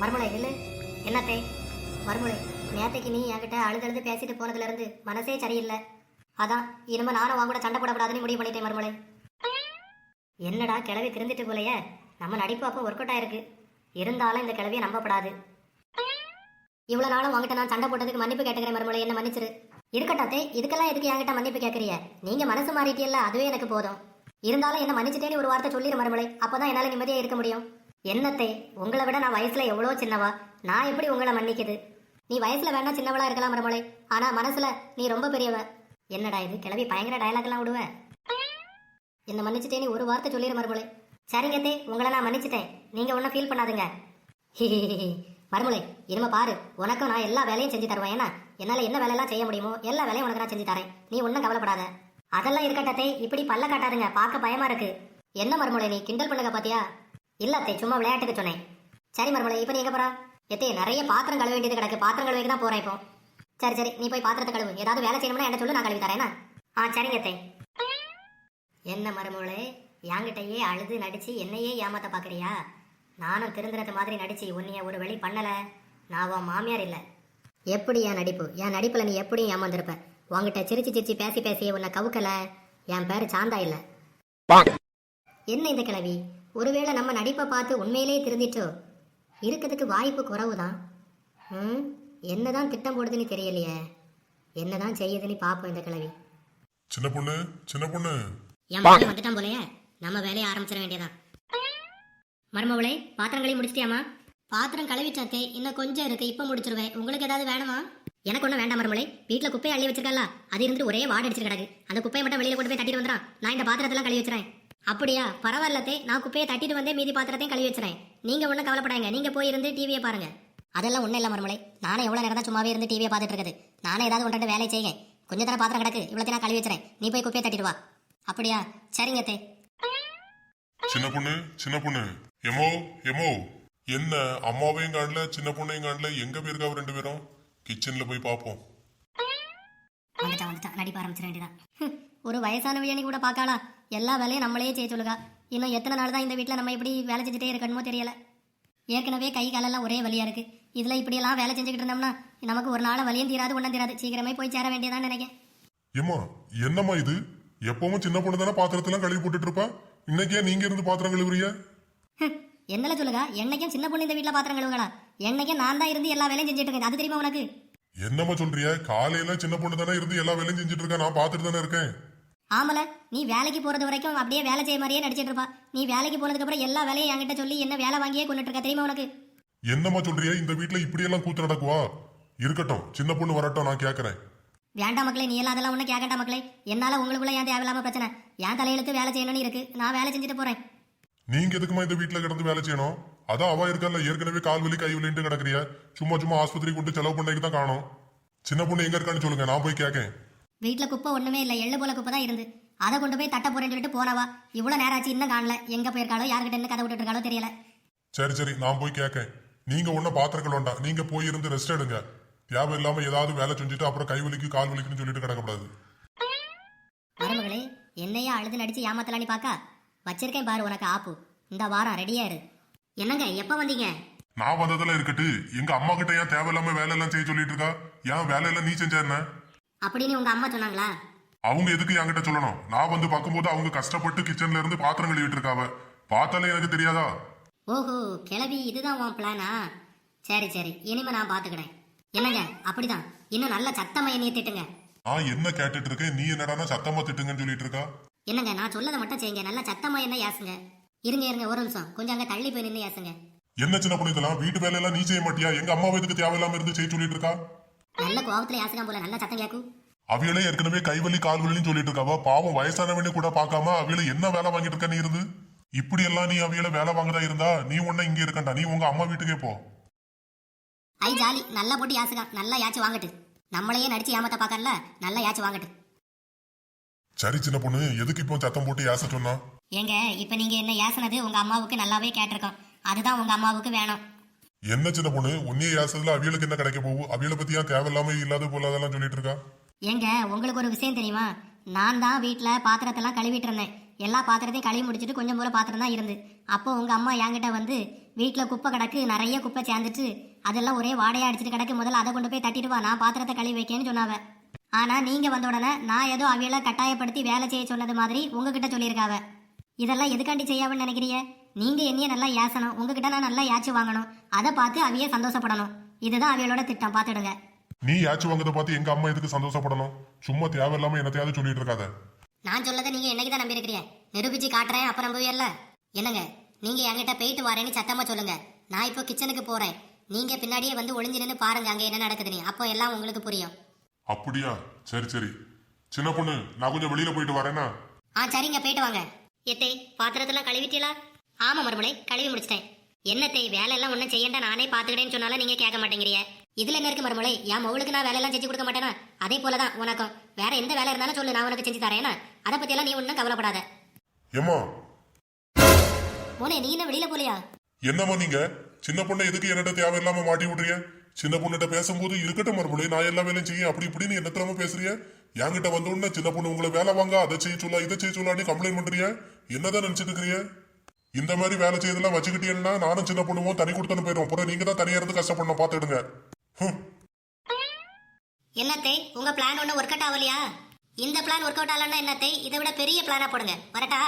மறுமலை இல்லை என்னத்தே மறுமலை, நேத்தைக்கு நீ என்கிட்ட அழுது பேசிட்டு போனதுல இருந்து மனசே சரியில்லை. அதான் இனிமே நானும் வாங்க கூட சண்டை போடக்கூடாதுன்னு முடிவு பண்ணிட்டேன் மறுமலை. என்னடா கிளவி திருந்துட்டு போலையே, நம்ம நடிப்பு அப்போ ஒர்க் அவுட் ஆயிருக்கு. இருந்தாலும் இந்த கிளவியை நம்பப்படாது. இவ்வளவு நாளும் வாங்கிட்ட நான் சண்டை போட்டதுக்கு மன்னிப்பு கேட்டுக்கிறேன் மறுமலை, என்ன மன்னிச்சிரு. இருக்கட்டாத்தே, இதுக்கெல்லாம் எதுக்கு என்கிட்ட மன்னிப்பு கேட்கறிய? நீங்க மனசு மாறிட்டியல்ல, அதுவே எனக்கு போதும். இருந்தாலும் என்ன மன்னிச்சிட்டேன்னு ஒரு வார்த்தை சொல்லிடு மறுமலை, அப்பதான் என்னால நிம்மதியா இருக்க முடியும். என்னத்தை, உங்களை விட நான் வயசுல எவ்வளோ சின்னவா, நான் எப்படி உங்களை மன்னிக்குது? நீ வயசுல வேணா சின்னவளா இருக்கலாம் மறுமலை, ஆனா மனசுல நீ ரொம்ப பெரியவ. என்னடா இது கிளவி பயங்கர டயலாக் எல்லாம் விடுவ. என்ன மன்னிச்சுட்டே நீ ஒரு வார்த்தை சொல்லிடு மறுமலை. சரிங்கத்தே, உங்களை நான் மன்னிச்சிட்டேன், நீங்க ஒன்னும் ஃபீல் பண்ணாதுங்க. மறுமலை, இனிமே பாரு, உனக்கும் நான் எல்லா வேலையும் செஞ்சு தருவேன். ஏன்னா என்னால என்ன வேலையெல்லாம் செய்ய முடியுமோ எல்லா வேலையும் உனக்கு நான் செஞ்சு தரேன், நீ ஒன்னும் கவலைப்படாத. அதெல்லாம் இருக்கட்டே, இப்படி பல்ல காட்டாதுங்க, பார்க்க பயமா இருக்கு. என்ன மறுமலை நீ கிண்டல் பண்ணுங்க பாத்தியா? இல்லத்தே, சும்மா விளையாட்டுக்கு சொன்னேன். சரி மறுமலை, இப்ப நீங்க போறா? எத்தே நிறைய பாத்திரம் கழுவ வேண்டியது கிடக்கு, பாத்திரம் கழுவிக்கு தான் போறேன் இப்போ. சரி சரி, நீ போய் பாத்திரத்தை கழுவு, ஏதாவது வேலை செய்யணும்னா என்ன சொல்லு, நான் கழுவி தரேன். சரிங்கத்தே. என்ன மறுமலை, என்கிட்டயே அழுது நடிச்சு என்னையே ஏமாத்த பாக்குறியா? நானும் திருந்துறது மாதிரி நடிச்சு உன்னைய ஒரு வழி பண்ணல. நான் உன் மாமியார் இல்லை. எப்படி என் நடிப்பு? என் நடிப்புல நீ எப்படியும் ஏமாந்துருப்ப. உங்ககிட்ட சிரிச்சு சிரிச்சு பேசி பேசியே உன்னை கவுக்கல. என் பேரு சாந்தா இல்ல. என்ன இந்த கிழவி, ஒருவேளை நம்ம நடிப்பை பார்த்து உண்மையிலேயே திருந்திட்டோ? இருக்கிறதுக்கு வாய்ப்பு குறவுதான். என்னதான் திட்டம் போடுதுன்னு தெரியலையே, என்னதான் செய்யுதுன்னு பாப்போம் இந்த கிழவி. சின்ன பொண்ணு, சின்ன பொண்ணு, என் மகன் வந்துட்டான் போலயே, நம்ம வேலையை ஆரம்பிச்சிட வேண்டியதான். மருமவளே, பாத்திரம் கழுவி முடிச்சிட்டியாமா? பாத்திரம் கழுவிச்சாத்தே, இன்னும் கொஞ்சம் இருக்கு, இப்ப முடிச்சிருவேன். உங்களுக்கு ஏதாவது வேணுமா? எனக்கு ஒன்றும் வேண்டாம் மருமலை, வீட்டில் குப்பையை அள்ளி வச்சிருக்கல, அது இருந்துட்டு ஒரே வார்டு அடிச்சிட்டு கிடக்கு. அந்த குப்பையை மட்டும் வெளியில கொண்டு போய் தட்டிட்டு வந்துடும், நான் இந்த பாத்திரத்தெல்லாம் கழுவி வச்சுறேன். அப்படியா, பரவாயில்லத்தே, நான் குப்பையை தட்டிட்டு வந்தே மீதி பாத்திரத்தையும் கழுவி வச்சுறேன். நீங்க ஒன்றும் கவலைப்படாங்க, நீங்க போய் இருந்து டிவியை பாருங்க. அதெல்லாம் ஒன்றும் இல்லை மருமலை, நானே எவ்வளோ நேரம் தான் சும்மாவே இருந்து டிவியை பார்த்துட்டு இருக்குது. நானே ஏதாவது ஒன்று வேலை செய்யுங்க. கொஞ்சம் தானே பாத்திரம் கிடக்கு, இவ்வளோத்தையும் நான் கழுவி வச்சுறேன். நீ போய் குப்பையை தட்டிட்டு வா. அப்படியா, சரிங்கத்தே. சின்ன பொண்ணு, சின்ன பொண்ணு, எமோ எமோ, என்ன அம்மாவையும் காணல சின்ன பொண்ணையும் காணல, எங்க போயிருக்காவ ரெண்டு பேரும்? கிச்சன்ல போய் பாப்போம். வந்துட்டா நடிப்ப ஆரம்பிச்சிட வேண்டியதான். ஒரு வயசான வியனி கூட பார்க்காளா? எல்லா வேலையும் நம்மளே செய்ய சொல்லுகா. இன்னும் எத்தனை நாள் தான் இந்த வீட்டில் நம்ம இப்படி வேலை செஞ்சுட்டே இருக்கணுமோ தெரியல. ஏற்கனவே கை காலெல்லாம் ஒரே வலியா இருக்கு, இதுல இப்படியெல்லாம் வேலை செஞ்சுக்கிட்டு இருந்தோம்னா நமக்கு ஒரு நாள் வலியும் தீராது, ஒன்றும் தீராது. சீக்கிரமே போய் சேர வேண்டியதான் நினைக்கிறேன். ஏமா என்னம்மா இது? எப்பவும் சின்ன பொண்ணு தானே பாத்திரத்தெல்லாம் கழுவி போட்டுட்டு இருப்பா, இன்னைக்கே நீங்க இருந்து பாத்திரம் கழுவுறிய? என்னல சொல்லுங்க, என்னைக்கும் சின்ன பொண்ணு இந்த வீட்டுல பாத்திரம் கழுவுங்களா? என்னைக்கும் நான் தான் இருந்து எல்லா வேலையும் செஞ்சுட்டு இருக்கேன், அது தெரியுமா உனக்கு? என்னம்மா சொல்றிய? காலையில சின்ன பொண்ணு தானே இருந்து எல்லா வேலையும் செஞ்சுட்டு இருக்கா, நான் பாத்துட்டு தானே இருக்கேன். ஆமல, நீ வேலைக்கு போறது வரைக்கும் அப்படியே வேலை செய்ய மாதிரியே நடிச்சிட்டு இருப்பா. நீ வேலைக்கு போனதுக்கு அப்புறம் எல்லா வேலையும் என்கிட்ட சொல்லி என்ன வேலை வாங்கியே கொண்டுட்டு இருக்க, தெரியுமா உனக்கு? என்னம்மா சொல்றிய? இந்த வீட்டுல இப்படி எல்லாம் கூத்து நடக்குவா? இருக்கட்டும், சின்ன பொண்ணு வரட்டும், நான் கேக்குறேன். வேண்டாம் மக்களே, நீ எல்லாம் அதெல்லாம் ஒன்றும் கேட்கட்டா மக்களே. என்னால உங்களுக்குள்ள ஏன் தேவையில்லாம பிரச்சனை? என் தலையெழுத்து வேலை செய்யணும்னு இருக்கு, நான் வேலை செஞ்சுட்டு போறேன். நீங்க எதுக்குமா இந்த வீட்டுல கிடந்து வேலை செய்யணும்? அதான் அவ இருக்கல, ஏற்கனவே கால் வலி கை வலின்ட்டு கிடக்குறிய, சும்மா சும்மா ஆஸ்பத்திரி கொண்டு செலவு பண்ணைக்கு தான் காணும். சின்ன பொண்ணு எங்க இருக்கான்னு சொல்லுங்க, நான் போய் கேட்கேன். வீட்டுல குப்பை ஒண்ணுமே இல்லை, எள்ளு போல குப்பை தான் இருந்து, அதை கொண்டு போய் தட்ட போறேன்னு சொல்லிட்டு போனவா இவ்வளவு நேரம் ஆச்சு, இன்னும் காணல. எங்க போயிருக்காளோ, யாருக்கிட்ட இருந்து கதை விட்டுட்டு இருக்காளோ தெரியல. சரி சரி, நான் போய் கேட்கேன். நீங்க ஒன்னும் பாத்திரங்கள் வேண்டாம், நீங்க போய் இருந்து ரெஸ்ட் எடுங்க. தேவை இல்லாம ஏதாவது வேலை செஞ்சுட்டு அப்புறம் கை வலிக்கு கால் வலிக்குன்னு சொல்லிட்டு கிடக்கக்கூடாது. மருமகளே, என்னையா அழுது நடிச்சு ஏமாத்தலான்னு பாக்கா? வச்சிருக்கேன் பாரு உனக்கு ஆப்பு, இந்த வாரம் ரெடியா இரு. என்னங்க எப்ப வந்தீங்க? நான் வந்ததெல்லாம் இருக்கட்டு, எங்க அம்மா கிட்ட ஏன் தேவையில்லாம வேலை எல்லாம் செய்ய சொல்லிட்டு இருக்கா? ஏன் வேலையெல்லாம் நீ செஞ்ச என்ன? அப்படின்னு உங்க அம்மா சொன்னாங்களா? அவங்க எதுக்கு என்கிட்ட சொல்லணும்? நான் வந்து பார்க்கும்போது அவங்க கஷ்டப்பட்டு கிச்சன்ல இருந்து பாத்திரம் கழுவிட்டு இருக்காவ, பார்த்தாலே எனக்கு தெரியாதா? ஓஹோ, கிளவி இதுதான் உன் பிளானா? சரி சரி, இனிமே நான் பாத்துக்கிறேன். என்னங்க அப்படிதான், இன்னும் நல்ல சத்தமா என்னைய திட்டுங்க. நான் என்ன கேட்டுட்டு இருக்கேன், நீ என்னடானா சத்தமா திட்டுங்கன்னு சொல்லிட்டு இருக்கா? என்னங்க, நான் சொல்லதை மட்டும் செய்யுங்க, நல்ல சத்தமா என்ன யாசுங்க. இருங்க இருங்க ஒரு நிமிஷம், கொஞ்சம் அங்க தள்ளி போய் நின்று யாசுங்க. என்ன சின்ன பொண்ணு இதெல்லாம்? வீட்டு வேலையெல்லாம் நீ செய்ய மாட்டியா? எங்க அம்மா எதுக்கு தேவையில்லாம இருந்து செய்ய சொல்லிட்டு இருக்கா? நல்ல கோபத்துல யாசுங்க போல, நல்ல சத்தம் கேட்கும். அவியலே ஏற்கனவே கைவலி கால் வலின்னு சொல்லிட்டு இருக்காவா, பாவம் வயசானவனே கூட பார்க்காம அவியல என்ன வேலை வாங்கிட்டு இருக்க நீ இருந்து? இப்படி எல்லாம் நீ அவியல வேலை வாங்கதா இருந்தா நீ ஒன்னும் இங்க இருக்கண்டா, நீ உங்க அம்மா வீட்டுக்கே போ. ஐ ஜாலி, நல்லா போட்டு யாசுங்க, நல்லா யாச்சு வாங்கட்டு. நம்மளையே நடிச்சு ஏமாத்த பாக்கல, நல்லா யாச்சு வாங்கட்டு. சரி சின்ன பொண்ணு, எதுக்கு இப்போ சத்தம் போட்டு யாச சொன்னா? ஏங்க, இப்ப நீங்க என்ன யாசனது உங்க அம்மாவுக்கு நல்லாவே கேட்டிருக்கோம், அதுதான் உங்க அம்மாவுக்கு வேணும். என்ன சின்ன பொண்ணு, உன்னைய யாசதுல அவியலுக்கு என்ன கிடைக்க போகும்? அவியலை பத்தி ஏன் தேவையில்லாம இல்லாத போலாதெல்லாம் சொல்லிட்டு இருக்கா? ஏங்க, உங்களுக்கு ஒரு விஷயம் தெரியுமா? நான் தான் வீட்டில் பாத்திரத்தெல்லாம் கழுவிட்டு இருந்தேன். எல்லா பாத்திரத்தையும் கழுவி முடிச்சுட்டு கொஞ்சம் போல பாத்திரம் தான் இருந்து, அப்போ உங்க அம்மா என்கிட்ட வந்து வீட்டுல குப்பை கிடக்கு, நிறைய குப்பை சேர்ந்துட்டு அதெல்லாம் ஒரே வாடையா அடிச்சிட்டு கிடக்கு, முதல்ல அதை கொண்டு போய் தட்டிட்டு வா, நான் பாத்திரத்தை கழுவி வைக்கேன்னு சொன்னாவ. ஆனா நீங்க வந்த உடனே நான் ஏதோ அவியலை கட்டாயப்படுத்தி வேலை செய்ய சொன்னது மாதிரி உங்ககிட்ட சொல்லியிருக்காவ. இதெல்லாம் எதுக்காண்டி செய்யாவன்னு நினைக்கிறீங்க? நீங்க என்னைய நல்லா ஏசணும், உங்ககிட்ட நான் நல்லா யாச்சு வாங்கணும், அதை பார்த்து அவிய சந்தோஷப்படணும். இதுதான் அவியலோட திட்டம், பாத்துடுங்க. நீ யாச்சு வாங்குறத பார்த்து எங்க அம்மா எதுக்கு சந்தோஷப்படணும்? சும்மா தேவையில்லாம என்னத்தையாவது சொல்லிட்டு இருக்காத. நான் சொல்லதை நீங்க என்னைக்கு தான் நம்பி இருக்கிறீங்க? நிரூபிச்சு காட்டுறேன், அப்புறம் போயிடல. என்னங்க, நீங்க என்கிட்ட போயிட்டு வரேன்னு சத்தமா சொல்லுங்க. நான் இப்போ கிச்சனுக்கு போறேன், நீங்க பின்னாடியே வந்து ஒளிஞ்சு நின்று பாருங்க அங்க என்ன நடக்குதுன்னு, அப்போ எல்லாம் உங்களுக்கு புரியும். அப்படியா? சரி சரி. சின்ன பொண்ணு, நான் கொஞ்சம் வெளியில போயிட்டு வரேனா? சரிங்க, போயிட்டு வாங்க. எத்தே, பாத்திரத்தெல்லாம் கழுவிட்டீங்களா? ஆமா மறுமலை, கழுவி முடிச்சிட்டேன். என்னத்தை, வேலை எல்லாம் ஒன்னும் செய்யண்டா, நானே பாத்துக்கிட்டேன்னு சொன்னாலும் நீங்க கேட்க மாட்டேங்கிறீங்க. இதுல என்ன இருக்கு மறுமலை? என் மவுளுக்கு நான் வேலையெல்லாம் செஞ்சு கொடுக்க மாட்டேனா? அதே போலதான் உனக்கும். வேற எந்த வேலை இருந்தாலும் சொல்லு, நான் உனக்கு செஞ்சு தரேனா? அதை பத்தி எல்லாம் நீ ஒன்னும் கவலைப்படாத. ஏமா மோனே, நீ என்ன வெளியில போலியா? என்னம்மா நீங்க சின்ன பொண்ணை எதுக்கு என்னட்ட தேவையில்லாம மாட்டி விடுறீங்க? சின்ன பொண்ணுகிட்ட பேசும்போது இருக்கட்டும் மறுபடி, நான் எல்லா வேலையும் செய்ய அப்படி இப்படின்னு என்னத்திலாம பேசுறீங்க? என்கிட்ட வந்த உடனே சின்ன பொண்ணு உங்களை வேலை வாங்க, அதை செய்ய சொல்ல இதை செய்ய சொல்லான்னு கம்ப்ளைண்ட் பண்றீங்க. என்னதான் நினைச்சிட்டு இருக்கிறீங்க? இந்த மாதிரி வேலை செய்யறதெல்லாம் வச்சுக்கிட்டீங்கன்னா நானும் சின்ன பொண்ணுவும் தனி கொடுத்தனு போயிடும். அப்புறம் நீங்க தான் தனியா இருந்து கஷ்டப்படணும், பாத்துடுங்க. என்னத்தை, உங்க பிளான் ஒன்னும் ஒர்க் அவுட் ஆகலையா? இந்த பிளான் ஒர்க் அவுட் ஆகலன்னா என்னத்தை, இதை விட பெரிய பிளானா போடுங்க. வரட்டா?